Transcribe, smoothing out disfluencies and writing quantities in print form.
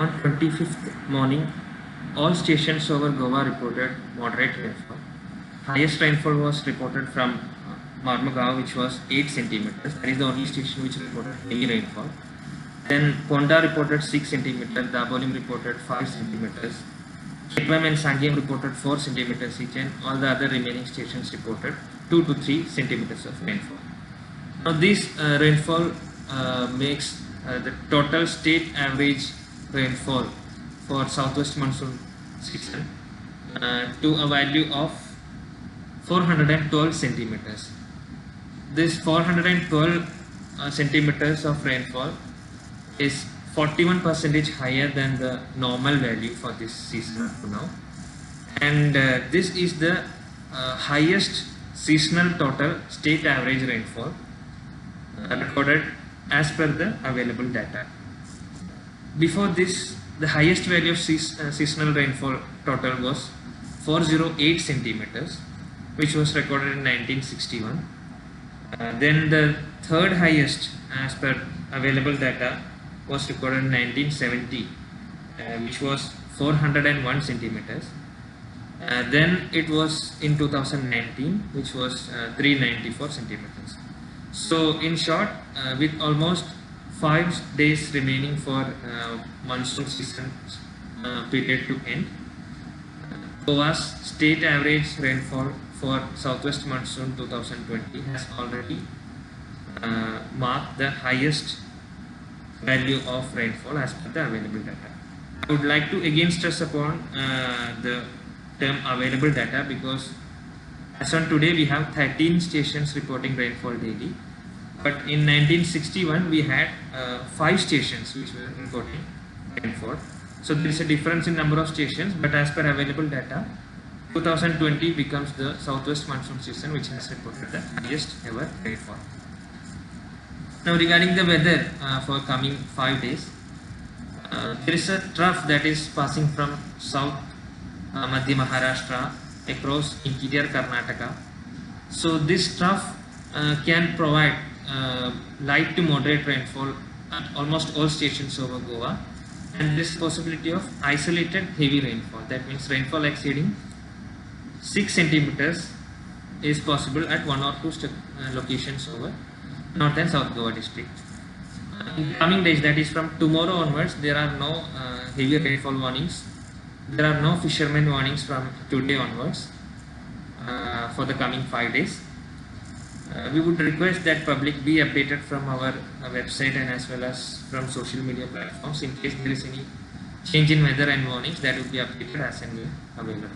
On 25th morning, all stations over Goa reported moderate rainfall. Highest rainfall was reported from Marmugao, which was 8 centimeters. That is the only station which reported heavy rainfall. Then Ponda reported 6 centimeters. Dabolim reported 5 centimeters. Ketwam and Sangam reported 4 centimeters each, and all the other remaining stations reported 2 to 3 centimeters of rainfall. Now this rainfall makes the total state average rainfall for southwest monsoon season to a value of 412 centimeters. This 412 centimeters of rainfall is 41% higher than the normal value for this season up to now, and this is the highest seasonal total state average rainfall recorded as per the available data. Before this, the highest value of seasonal rainfall total was 408 centimeters, which was recorded in 1961. Then the third highest as per available data was recorded in 1970, which was 401 centimeters. Then it was in 2019, which was 394 centimeters. So in short, with almost 5 days remaining for monsoon season period to end, Goa's state average rainfall for southwest monsoon 2020 has already marked the highest value of rainfall as per the available data. I would like to again stress upon the term available data, because as on today we have 13 stations reporting rainfall daily, but in 1961 we had 5 stations which were reporting rainfall. So there is a difference in number of stations, but as per available data, 2020 becomes the southwest monsoon season which has reported the highest ever rainfall. Now regarding the weather for coming 5 days, there is a trough that is passing from south Madhya Maharashtra across interior Karnataka. So this trough can provide light to moderate rainfall at almost all stations over Goa, and this possibility of isolated heavy rainfall, that means rainfall exceeding 6 centimeters is possible at 1 or 2 locations over North and South Goa district. In coming days, that is from tomorrow onwards, there are no heavy rainfall warnings. There are no fishermen warnings from today onwards for the coming 5 days. We would request that public be updated from our website and as well as from social media platforms. In case there is any change in weather and warnings, that will be updated as and when available.